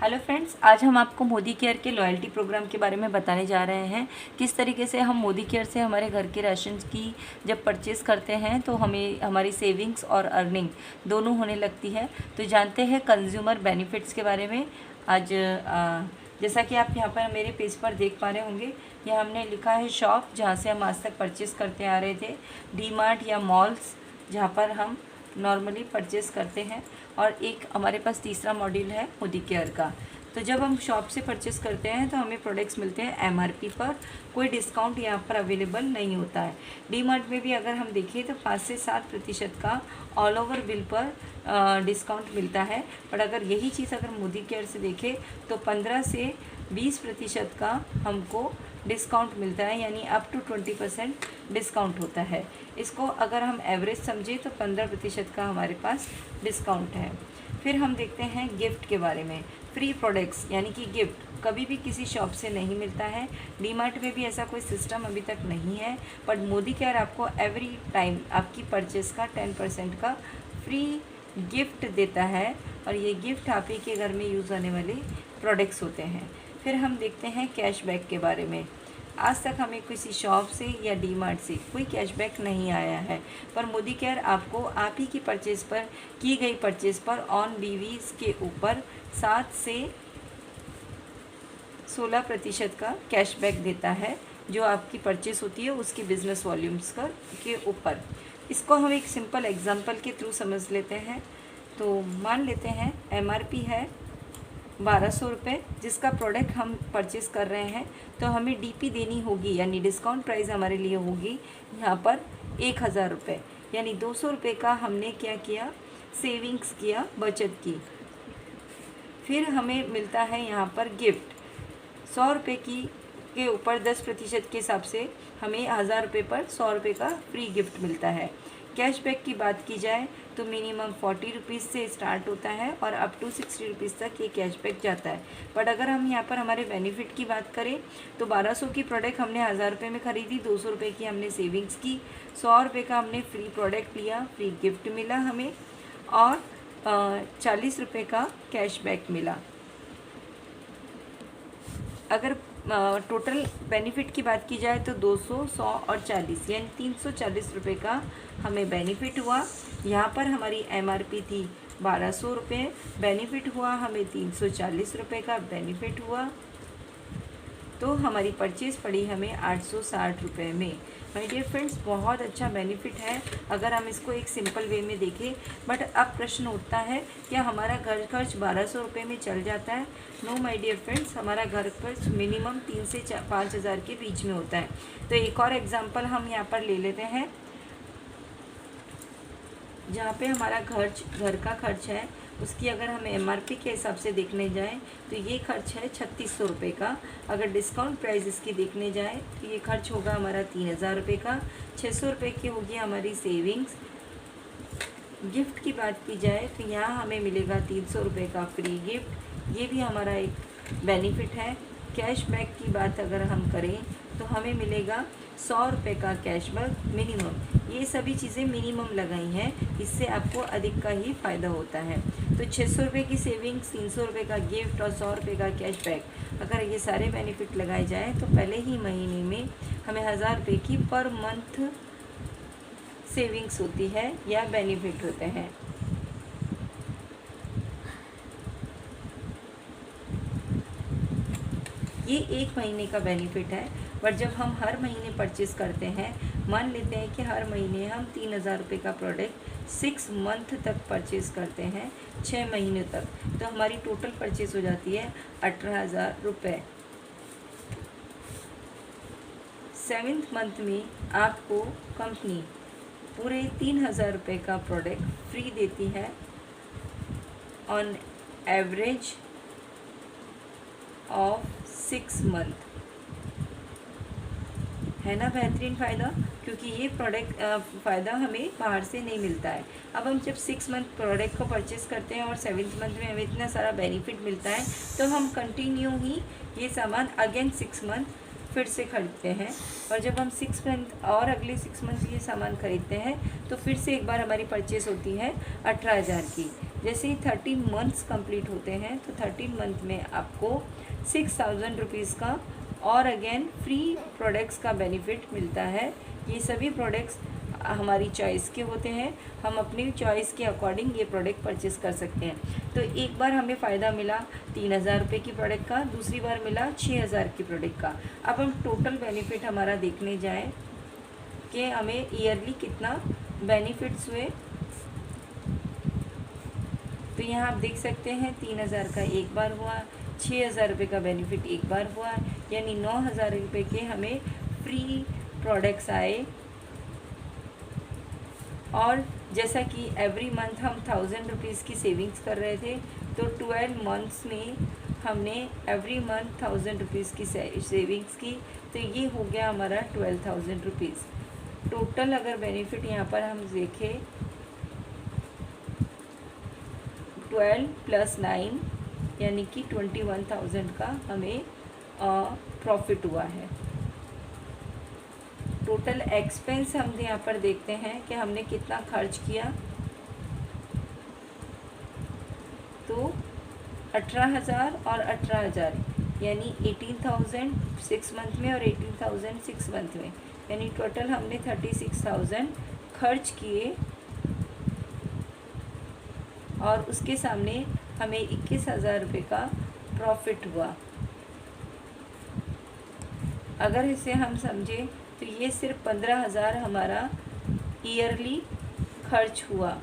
Hello friends, आज हम आपको मोदी केयर के लॉयल्टी प्रोग्राम के बारे में बताने जा रहे हैं। किस तरीके से हम मोदी केयर से हमारे घर के राशन की जब परचेज़ करते हैं तो हमें हमारी सेविंग्स और अर्निंग दोनों होने लगती है। तो जानते हैं कंज्यूमर बेनिफिट्स के बारे में। आज जैसा कि आप यहाँ पर मेरे पेज पर देख पा रहे होंगे, यहाँ हमने लिखा है शॉप, जहाँ से हम आज तक परचेज़ करते आ रहे थे। डी-मार्ट या मॉल्स, जहाँ पर हम नॉर्मली परचेज़ करते हैं। और एक हमारे पास तीसरा मॉड्यूल है मोदी केयर का। तो जब हम शॉप से परचेज़ करते हैं तो हमें प्रोडक्ट्स मिलते हैं एमआरपी पर, कोई डिस्काउंट यहाँ पर अवेलेबल नहीं होता है। डी-मार्ट में भी अगर हम देखें तो 5 से 7% का ऑल ओवर बिल पर डिस्काउंट मिलता है। पर अगर यही चीज़ अगर मोदी केयर से देखें तो 15 से 20% का हमको डिस्काउंट मिलता है, यानी अप टू 20% डिस्काउंट होता है। इसको अगर हम एवरेज समझें तो 15% का हमारे पास डिस्काउंट है। फिर हम देखते हैं गिफ्ट के बारे में। फ्री प्रोडक्ट्स यानी कि गिफ्ट कभी भी किसी शॉप से नहीं मिलता है। डी-मार्ट में भी ऐसा कोई सिस्टम अभी तक नहीं है, बट मोदी केयर आपको एवरी टाइम आपकी परचेस का 10% का फ्री गिफ्ट देता है, और ये गिफ्ट आप ही के घर में यूज़ होने वाले प्रोडक्ट्स होते हैं। फिर हम देखते हैं कैशबैक के बारे में। आज तक हमें किसी शॉप से या डी-मार्ट से कोई कैशबैक नहीं आया है, पर मोदी केयर आपको आप ही की परचेज़ पर की गई परचेज़ पर ऑन बीवीज़ के ऊपर 7 से 16% का कैशबैक देता है, जो आपकी परचेज़ होती है उसकी बिज़नेस वॉल्यूम्स का के ऊपर। इसको हम एक सिंपल एग्जांपल के थ्रू समझ लेते हैं। तो मान लेते हैं एमआरपी है 1200 रुपये, जिसका प्रोडक्ट हम परचेज़ कर रहे हैं, तो हमें डीपी देनी होगी, यानी डिस्काउंट प्राइस हमारे लिए होगी यहाँ पर 1000 रुपये, यानी 200 रुपये का हमने क्या किया, सेविंग्स किया, बचत की। फिर हमें मिलता है यहाँ पर गिफ्ट 100 रुपये की के ऊपर 10% के हिसाब से हमें 1000 रुपये पर 100 रुपये का फ्री गिफ्ट मिलता है। कैशबैक की बात की जाए तो मिनिमम 40 रुपीज़ से स्टार्ट होता है और अप टू 60 रुपीज़ तक ये कैशबैक जाता है। बट अगर हम यहाँ पर हमारे बेनिफिट की बात करें तो 1200 की प्रोडक्ट हमने 1000 रुपये में ख़रीदी, 200 रुपये की हमने सेविंग्स की, 100 रुपये का हमने फ्री प्रोडक्ट लिया, फ्री गिफ्ट मिला हमें, और 40 रुपये का कैशबैक मिला। अगर टोटल बेनिफिट की बात की जाए तो 200, 100 और 40, यानी 340 रुपये का हमें बेनिफिट हुआ। यहाँ पर हमारी एमआरपी थी 1200 रुपये, बेनिफिट हुआ हमें 340 रुपये का बेनिफिट हुआ, तो हमारी परचेज़ पड़ी हमें 860 रुपये में। माय डियर फ्रेंड्स, बहुत अच्छा बेनिफिट है अगर हम इसको एक सिंपल वे में देखें। बट अब प्रश्न उठता है, क्या हमारा घर खर्च 1200 रुपये में चल जाता है? नो माय डियर फ्रेंड्स, हमारा घर खर्च मिनिमम 3 से 5 हज़ार के बीच में होता है। तो एक और एग्जांपल हम यहाँ पर ले लेते हैं, जहाँ पे हमारा घर का खर्च है, उसकी अगर हम एमआरपी के हिसाब से देखने जाएं तो ये खर्च है 3600 रुपये का। अगर डिस्काउंट प्राइस इसकी देखने जाएं तो ये खर्च होगा हमारा 3000 रुपये का। 600 रुपये की होगी हमारी सेविंग्स। गिफ्ट की बात की जाए तो यहाँ हमें मिलेगा 300 रुपये का फ्री गिफ्ट, ये भी हमारा एक बेनिफिट है। कैशबैक की बात अगर हम करें तो हमें मिलेगा 100 रुपये का कैशबैक मिनिमम। ये सभी चीज़ें मिनिमम लगाई हैं, इससे आपको अधिक का ही फ़ायदा होता है। तो 600 रुपये की सेविंग्स, 300 रुपये का गिफ्ट और 100 रुपये का कैशबैक, अगर ये सारे बेनिफिट लगाए जाएँ तो पहले ही महीने में हमें 1000 रुपये की पर मंथ सेविंग्स होती है या बेनिफिट होते हैं। ये एक महीने का बेनिफिट है। पर जब हम हर महीने परचेज़ करते हैं, मान लेते हैं कि हर महीने हम 3000 रुपये का प्रोडक्ट 6 मंथ तक परचेज़ करते हैं, 6 महीने तक, तो हमारी टोटल परचेज़ हो जाती है 18,000 रुपये। 7th मंथ में आपको कंपनी पूरे 3000 रुपये का प्रोडक्ट फ्री देती है ऑन एवरेज ऑफ 6 मंथ। है ना बेहतरीन फ़ायदा, क्योंकि ये प्रोडक्ट फ़ायदा हमें बाहर से नहीं मिलता है। अब हम जब 6 मंथ प्रोडक्ट को परचेज़ करते हैं और 7th मंथ में हमें इतना सारा बेनिफिट मिलता है, तो हम कंटिन्यू ही ये सामान अगेन 6 मंथ फिर से खरीदते हैं। और जब हम 6 मंथ और अगले 6 मंथ ये सामान खरीदते हैं तो फिर से एक बार हमारी परचेज़ होती है 18,000 की। जैसे ही 13 मंथ्स कंप्लीट होते हैं तो 13 मंथ में आपको 6,000 रुपीज़ का और अगेन फ्री प्रोडक्ट्स का बेनिफिट मिलता है। ये सभी प्रोडक्ट्स हमारी चॉइस के होते हैं, हम अपनी चॉइस के अकॉर्डिंग ये प्रोडक्ट परचेज़ कर सकते हैं। तो एक बार हमें फ़ायदा मिला 3,000 रुपये की प्रोडक्ट का, दूसरी बार मिला 6,000 की प्रोडक्ट का। अब हम टोटल बेनिफिट हमारा देखने जाएं कि हमें ईयरली कितना बेनिफिट्स हुए। तो यहाँ आप देख सकते हैं 3,000 का एक बार हुआ, 6,000 रुपये का बेनिफिट एक बार हुआ, यानी 9,000 रुपये के हमें फ्री प्रोडक्ट्स आए। और जैसा कि एवरी मंथ हम 1,000 रुपीज़ की सेविंग्स कर रहे थे, तो 12 मंथ्स में हमने एवरी मंथ 1,000 रुपीज़ की सेविंग्स की, तो ये हो गया हमारा 12,000 रुपीज़। टोटल अगर बेनिफिट यहाँ पर हम देखें 12 + 9 यानी कि 21,000 का हमें प्रॉफिट हुआ है। टोटल एक्सपेंस हम यहाँ पर देखते हैं कि हमने कितना खर्च किया, तो 18,000 और 18,000 यानी 18,000 6 मंथ में और 18,000 6 मंथ में, यानी टोटल हमने 36,000 खर्च किए और उसके सामने हमें 21,000 रुपये का प्रॉफिट हुआ। अगर इसे हम समझें तो ये सिर्फ 15,000 हमारा ईयरली खर्च हुआ।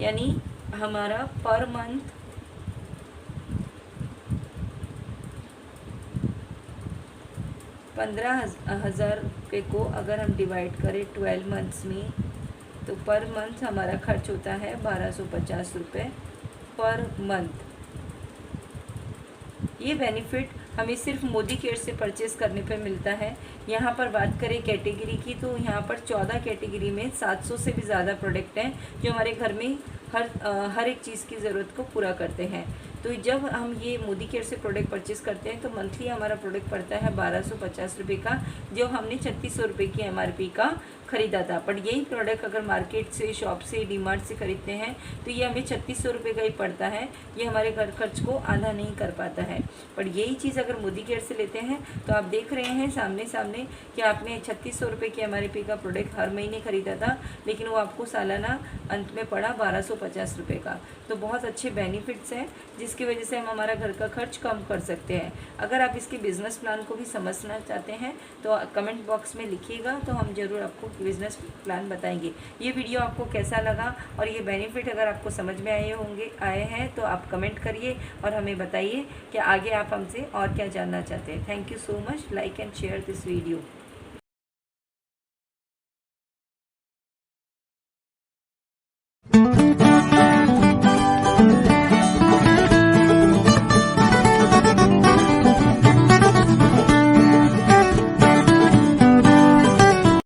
यानी हमारा पर मंथ 15,000 रुपये को अगर हम डिवाइड करें 12 मंथ्स में, तो पर मंथ हमारा खर्च होता है 1,250 रुपये पर मंथ। ये बेनिफिट हमें सिर्फ मोदी केयर से परचेज़ करने पे मिलता है। यहाँ पर बात करें कैटेगरी की, तो यहाँ पर 14 कैटेगरी में 700 से भी ज़्यादा प्रोडक्ट हैं जो हमारे घर में हर एक चीज़ की ज़रूरत को पूरा करते हैं। तो जब हम ये मोदी केयर से प्रोडक्ट परचेज़ करते हैं तो मंथली हमारा प्रोडक्ट पड़ता है 1,250 रुपये का, जो हमने 3,600 रुपये की MRP का ख़रीदा था। पर यही प्रोडक्ट अगर मार्केट से, शॉप से, डीमार्ट से ख़रीदते हैं तो ये हमें 3,600 रुपये का ही पड़ता है। ये हमारे घर खर्च को आधा नहीं कर पाता है। पर यही चीज़ अगर मोदी केयर से लेते हैं तो आप देख रहे हैं सामने सामने कि आपने 3,600 रुपये की MRP का प्रोडक्ट हर महीने ख़रीदा था, लेकिन वो आपको सालाना अंत में पड़ा 1,250 रुपये का। तो बहुत अच्छे बेनिफिट्स हैं जिसकी वजह से हम हमारा घर का खर्च कम कर सकते हैं। अगर आप इसके बिज़नेस प्लान को भी समझना चाहते हैं तो कमेंट बॉक्स में लिखिएगा, तो हम ज़रूर आपको बिज़नेस प्लान बताएंगे। ये वीडियो आपको कैसा लगा और ये बेनिफिट अगर आपको समझ में आए हैं तो आप कमेंट करिए और हमें बताइए कि आगे आप हमसे और क्या जानना चाहते हैं। Thank you so much. Like and share this video.